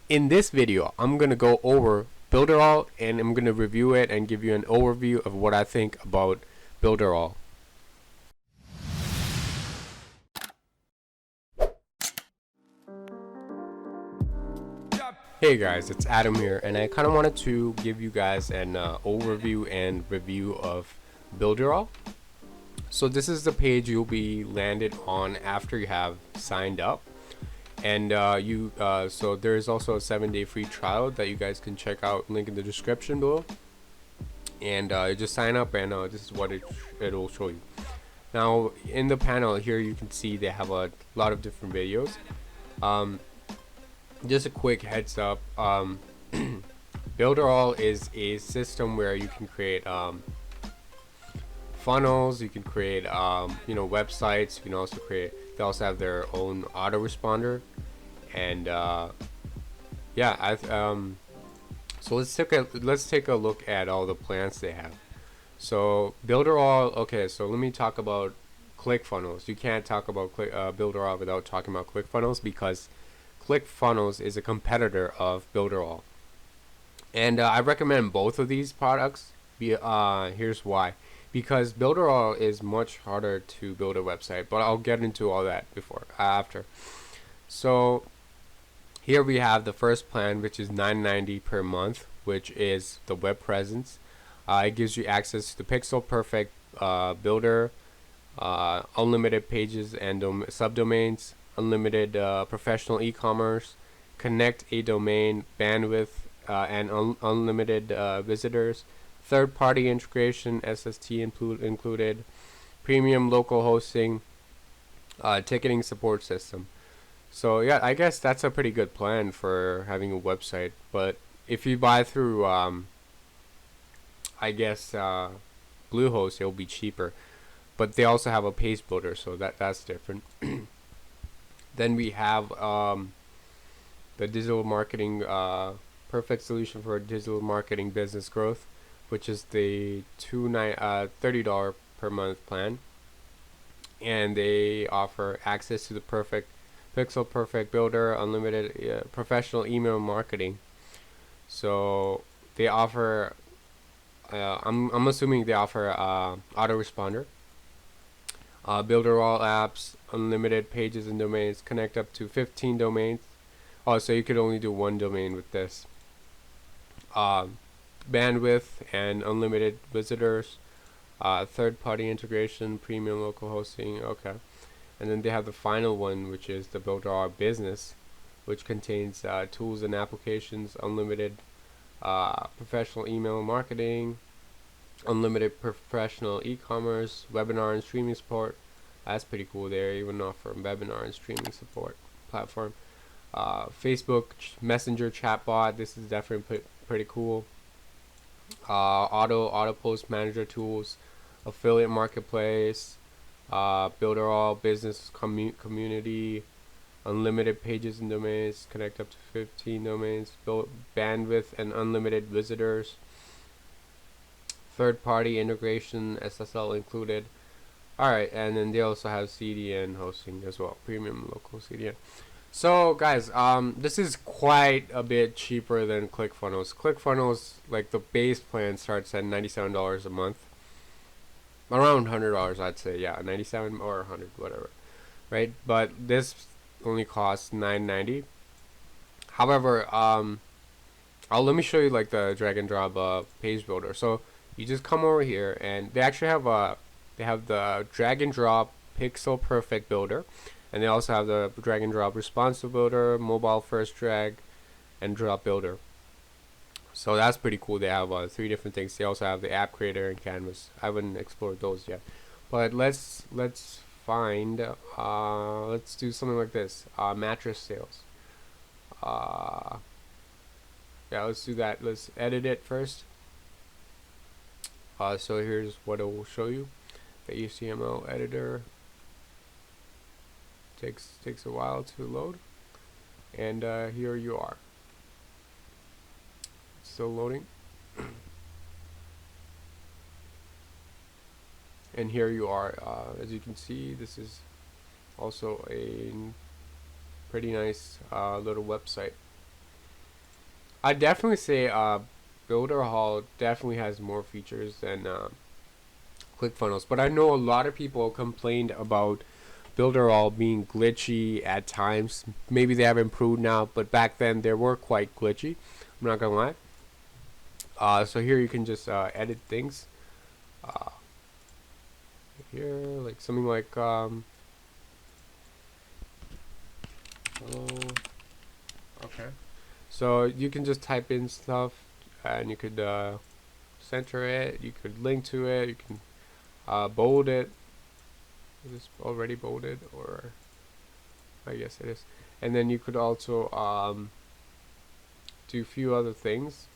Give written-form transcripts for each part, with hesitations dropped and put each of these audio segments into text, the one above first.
In this video, I'm going to go over BuilderAll and I'm going to review it and give you an overview of what I think about BuilderAll. Hey guys, it's Adam here, and I kind of wanted to give you guys an overview and review of BuilderAll. So this is the page you'll be landed on after you have signed up. And so there's also a 7-day free trial that you guys can check out, link in the description below. And you just sign up, and this is what it'll show you. Now in the panel here, you can see they have a lot of different videos. Just a quick heads up, BuilderAll is a system where you can create funnels, you can create websites. You can also create, they also have their own autoresponder, and so let's take a look at all the plans they have. So BuilderAll, okay, so let me talk about Clickfunnels. You can't talk about BuilderAll without talking about Clickfunnels, because Clickfunnels is a competitor of BuilderAll, and I recommend both of these products. Here's why. Because BuilderAll is much harder to build a website, but I'll get into all that after. So here we have the first plan, which is $9.90 per month, which is the web presence. It gives you access to the pixel perfect builder, unlimited pages and subdomains, unlimited professional e-commerce, connect a domain, bandwidth, and unlimited visitors, third-party integration, SST included, premium local hosting, ticketing support system. So yeah, I guess that's a pretty good plan for having a website. But if you buy through Bluehost, it'll be cheaper. But they also have a page builder, so that's different. Then we have the digital marketing, perfect solution for digital marketing business growth, which is the $30 per month plan, and they offer access to the pixel perfect builder, unlimited professional email marketing. So they offer, I'm assuming they offer autoresponder, BuilderAll apps, unlimited pages and domains, connect up to 15 domains. Oh, so you could only do one domain with this. Bandwidth and unlimited visitors, third-party integration, premium local hosting. Okay, and then they have the final one, which is the BuilderAll Business, which contains tools and applications, unlimited professional email marketing, unlimited professional e-commerce, webinar and streaming support. That's pretty cool. They even offer webinar and streaming support platform. Facebook Messenger chatbot. This is definitely pretty cool. Auto post manager tools, affiliate marketplace, BuilderAll business community, unlimited pages and domains, connect up to 15 domains, bandwidth and unlimited visitors, third-party integration, SSL included. Alright, and then they also have CDN hosting as well, premium local CDN. So guys, this is quite a bit cheaper than Clickfunnels. Clickfunnels, like the base plan, starts at $97 a month, around $100, I'd say. Yeah, 97 or 100, whatever, right? But this only costs $9.90. However, let me show you like the drag and drop page builder. So you just come over here, and they actually have the drag and drop pixel perfect builder, and they also have the drag and drop responsive builder, mobile first drag and drop builder. So that's pretty cool. They have 3 different things. They also have the app creator and canvas. I haven't explored those yet, but let's find let's do something like this. Mattress sales. Yeah, let's do that. Let's edit it first. So here's what it will show you. The HTML editor takes a while to load, and here you are. It's still loading. And here you are. As you can see, this is also a pretty nice little website. I definitely say BuilderAll definitely has more features than ClickFunnels, but I know a lot of people complained about BuilderAll being glitchy at times. Maybe they have improved now, but back then they were quite glitchy. I'm not gonna lie. So here you can just edit things. Uh, Here, like something like hello. Okay. So you can just type in stuff, and you could center it. You could link to it. You can bold it. Is this already bolded, or I guess it is. And then you could also do a few other things.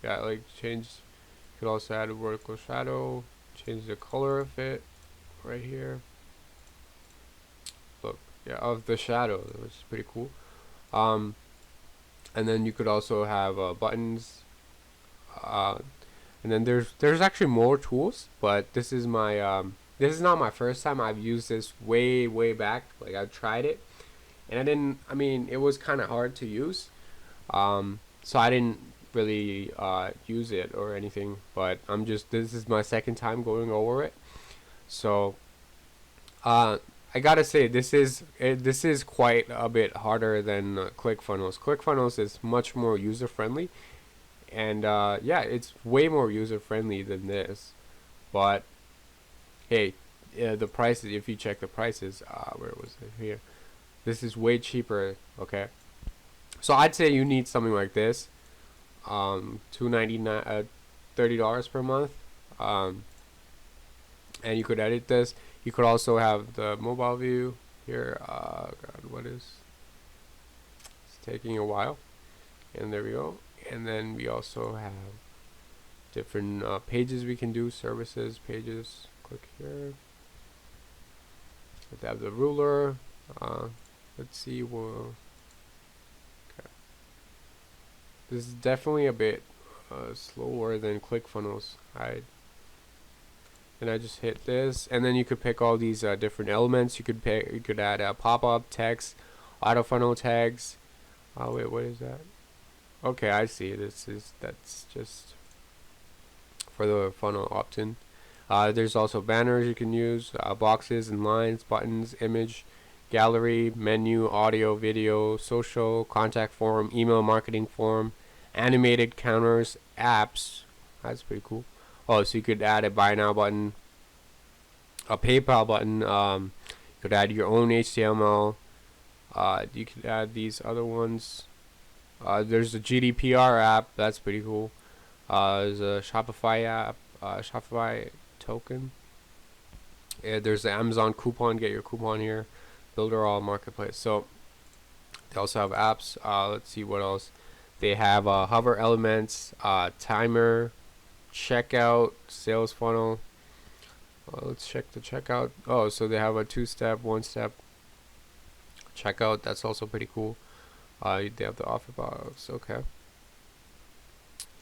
Yeah, like change. You could also add a vertical shadow. Change the color of it right here. Look, yeah, of the shadow, which is pretty cool. Um, and then you could also have buttons. Uh, and then there's actually more tools, but this is not my first time. I've used this way back. Like I've tried it, and I didn't. I mean, it was kind of hard to use. So I didn't really use it or anything. But this is my second time going over it. So I gotta say this is quite a bit harder than ClickFunnels. ClickFunnels is much more user friendly, and yeah, it's way more user friendly than this. But hey, the prices. If you check the prices, where was it here? This is way cheaper. Okay, so I'd say you need something like this. $2.99, $30 per month. Um, and you could edit this. You could also have the mobile view here. God, what is? It's taking a while. And there we go. And then we also have different pages we can do. Services, pages. Click here. Let's have the ruler. Let's see. Well, okay. This is definitely a bit slower than ClickFunnels. And I just hit this, and then you could pick all these different elements. You could add pop-up text, auto funnel tags. Oh wait, what is that? Okay, I see. That's just for the funnel opt-in. There's also banners you can use, boxes and lines, buttons, image, gallery, menu, audio, video, social, contact form, email marketing form, animated counters, apps. That's pretty cool. Oh, so you could add a buy now button, a PayPal button. You could add your own HTML. You could add these other ones. There's a GDPR app. That's pretty cool. There's a Shopify app. Shopify token. Yeah, there's the Amazon coupon. Get your coupon here. BuilderAll marketplace. So they also have apps. Let's see what else. They have hover elements, timer, checkout, sales funnel. Let's check the checkout. Oh, so they have a 2-step, 1-step checkout. That's also pretty cool. They have the offer box. Okay.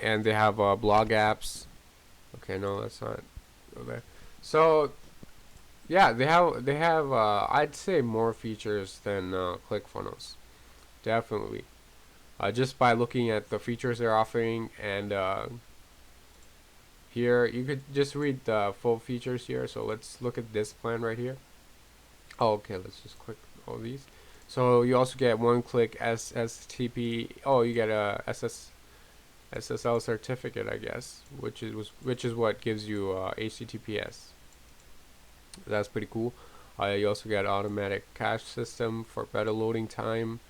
And they have blog apps. Okay, no, that's not okay. So yeah, they have I'd say more features than ClickFunnels. Definitely. Just by looking at the features they're offering, and here you could just read the full features here. So let's look at this plan right here. Oh, okay, let's just click all these. So you also get one-click SSTP. Oh, you get a SSL certificate, I guess, which is what gives you HTTPS. That's pretty cool. You also get automatic cache system for better loading time.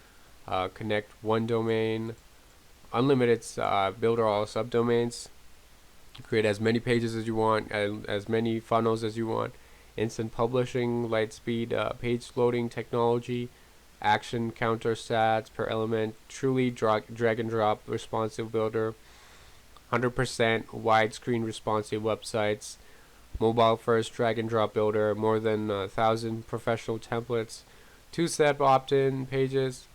Connect one domain, unlimited BuilderAll subdomains. You create as many pages as you want, as many funnels as you want. Instant publishing, light speed, page loading technology, action counter stats per element, truly drag and drop responsive builder, 100% widescreen responsive websites, mobile first drag and drop builder, more than 1,000 professional templates, 2-step opt-in pages,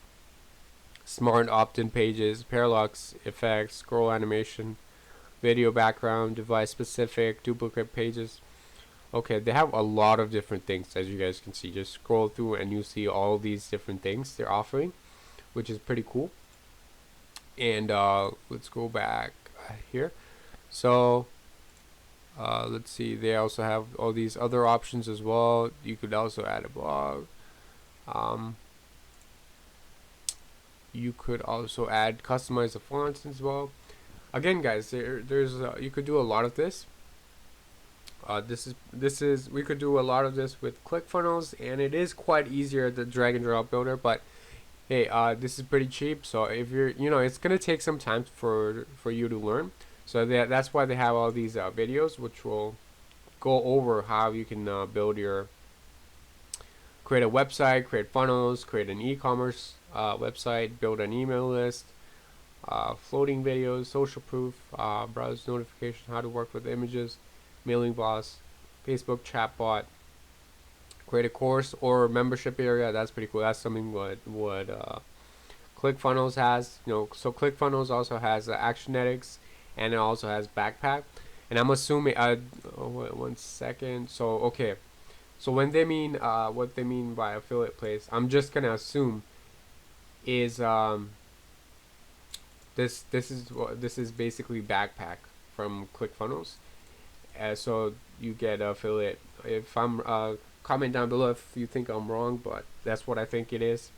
smart opt-in pages, parallax effects, scroll animation, video background, device specific, duplicate pages. Okay, they have a lot of different things, as you guys can see. Just scroll through and you see all these different things they're offering, which is pretty cool. And let's go back here. So let's see, they also have all these other options as well. You could also add a blog. You could also add customize the fonts as well. Again, guys, there's you could do a lot of this. This is we could do a lot of this with ClickFunnels, and it is quite easier the drag and drop builder. But hey, this is pretty cheap. So if you're, it's gonna take some time for you to learn. So that's why they have all these videos, which will go over how you can create a website, create funnels, create an e-commerce website, build an email list, floating videos, social proof, browse notification, how to work with images, mailing boss, Facebook chatbot, create a course or membership area. That's pretty cool. That's something what ClickFunnels has. So ClickFunnels also has Actionetics, and it also has Backpack. And I'm assuming, one second. So okay, so when they mean what they mean by affiliate place, I'm just gonna assume is this is basically Backpack from ClickFunnels. So you get affiliate. If I'm comment down below if you think I'm wrong, but that's what I think it is.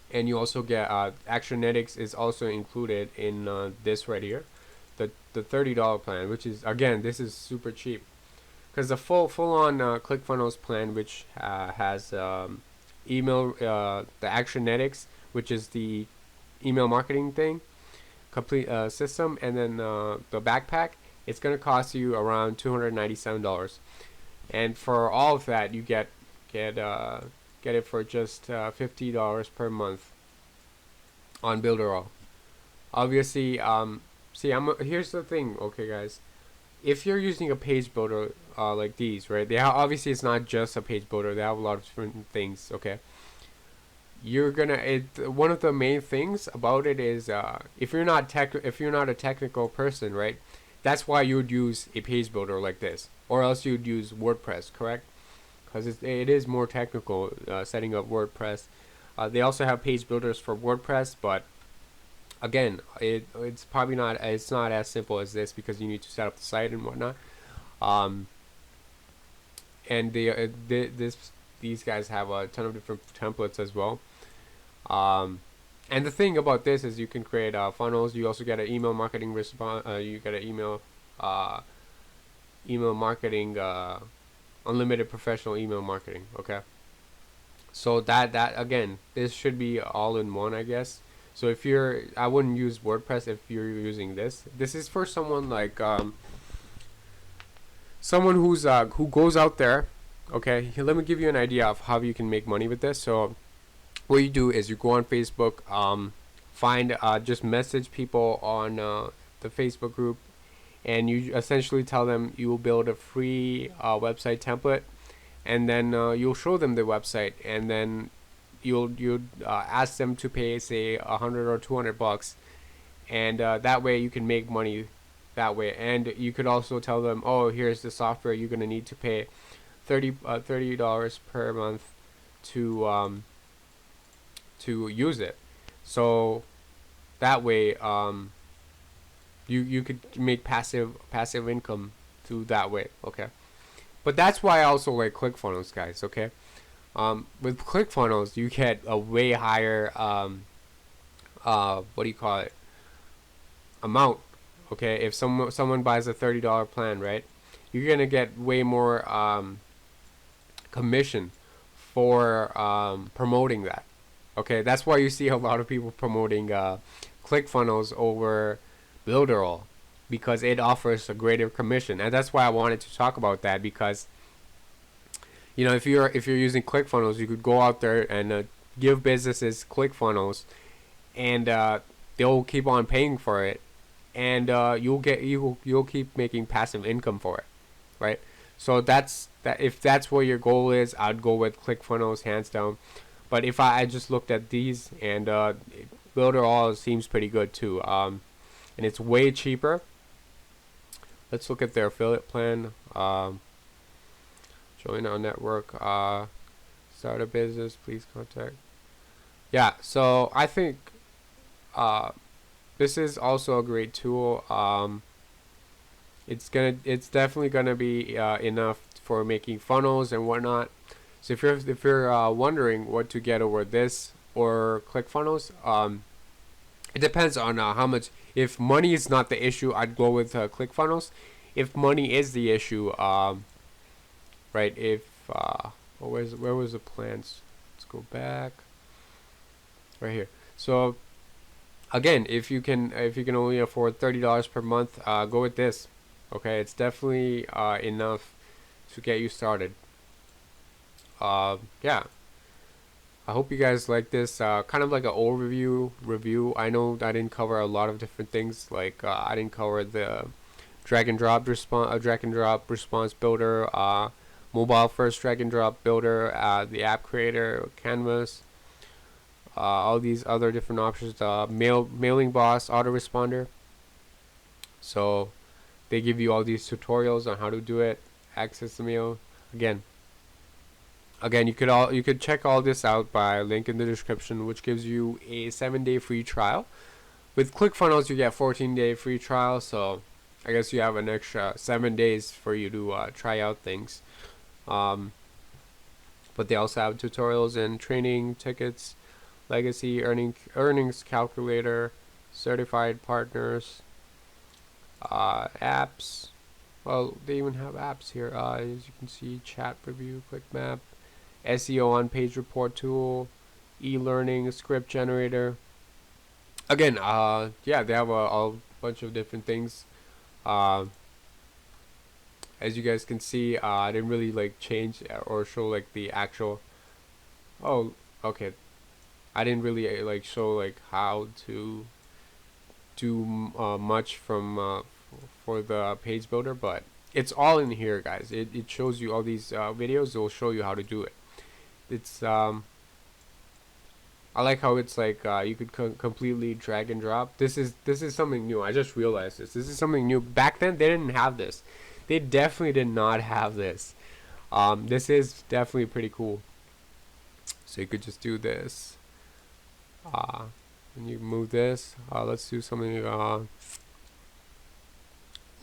And you also get Actionetics is also included in this right here, the $30 plan, which is, again, this is super cheap, because the full on ClickFunnels plan, which has email, the Actionetics, which is the email marketing thing, complete system, and then the Backpack, it's gonna cost you around $297, and for all of that you get it for just $50 per month on BuilderAll. Obviously, see, here's the thing, okay, guys. If you're using a page builder like these, right? Obviously it's not just a page builder. They have a lot of different things. Okay, one of the main things about it is if you're not a technical person, right? That's why you would use a page builder like this, or else you'd use WordPress, correct? Because it is more technical setting up WordPress. They also have page builders for WordPress, but again, it's probably not as simple as this, because you need to set up the site and whatnot. And these guys have a ton of different templates as well. And the thing about this is you can create funnels. You also get an email marketing response. You get an email marketing, unlimited professional email marketing. Okay, so that again, this should be all in one, I guess. So I wouldn't use WordPress if you're using this. This is for someone like someone who goes out there. Okay, let me give you an idea of how you can make money with this. So what you do is you go on Facebook, find just message people on the Facebook group, and you essentially tell them you will build a free website template, and then you'll show them the website, and then you'll ask them to pay, say, $100 or $200, and that way you can make money that way. And you could also tell them, oh, here's the software you're gonna need to pay $30 per month to use it. So that way you could make passive income through that way. Okay, but that's why I also like ClickFunnels, guys. Okay, with ClickFunnels you get a way higher what do you call it, amount. Okay, if someone buys a $30 plan, right, you're gonna get way more commission for promoting that. Okay, that's why you see a lot of people promoting ClickFunnels over BuilderAll, because it offers a greater commission. And that's why I wanted to talk about that, because if you're using ClickFunnels, you could go out there and give businesses ClickFunnels, and they'll keep on paying for it, and you'll keep making passive income for it, right? So if that's what your goal is, I'd go with ClickFunnels hands down. But if I just looked at these, and BuilderAll seems pretty good too, and it's way cheaper. Let's look at their affiliate plan. Join our network. Start a business, please contact. Yeah, so I think this is also a great tool. It's definitely gonna be enough for making funnels and whatnot. So if you're wondering what to get over this or ClickFunnels, it depends on how much. If money is not the issue, I'd go with ClickFunnels. If money is the issue, right? If where was the plans? Let's go back right here. So again, if you can only afford $30 per month, go with this. Okay, it's definitely enough to get you started. Yeah, I hope you guys like this. Kind of like an overview review. I know I didn't cover a lot of different things. Like I didn't cover the drag and drop response builder, mobile first drag and drop builder, the app creator, Canvas, all these other different options. Mailing boss, autoresponder. So they give you all these tutorials on how to do it, access the mail. Again, you could check all this out by link in the description, which gives you a 7-day free trial. With ClickFunnels, you get 14-day free trial, so I guess you have an extra 7 days for you to try out things. But they also have tutorials and training tickets, legacy earnings calculator, certified partners, apps. Well, they even have apps here. As you can see, chat review, click map, SEO on page report tool, e-learning, script generator. Again, yeah, they have a bunch of different things. As you guys can see, I didn't really like change or show like the actual. Oh, okay. I didn't really like show like how to do much from for the page builder, but it's all in here, guys. It shows you all these videos. It will show you how to do it. It's I like how it's like you could completely drag and drop. This is something new. I just realized this. This is something new. Back then they didn't have this. They definitely did not have this. This is definitely pretty cool. So you could just do this. And you move this. Let's do something.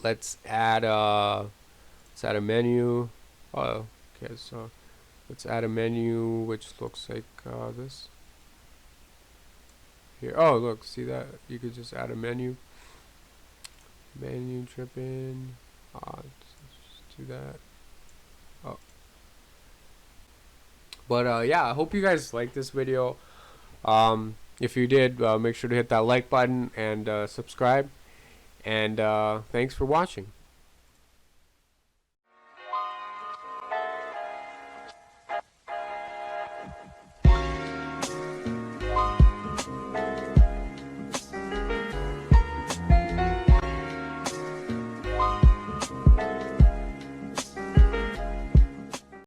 Let's add a menu. Oh, okay. So let's add a menu which looks like this. Here. Oh, look. See that? You could just add a menu. Menu dripping. Just do that. Oh. But yeah, I hope you guys liked this video. If you did, make sure to hit that like button and subscribe. And thanks for watching.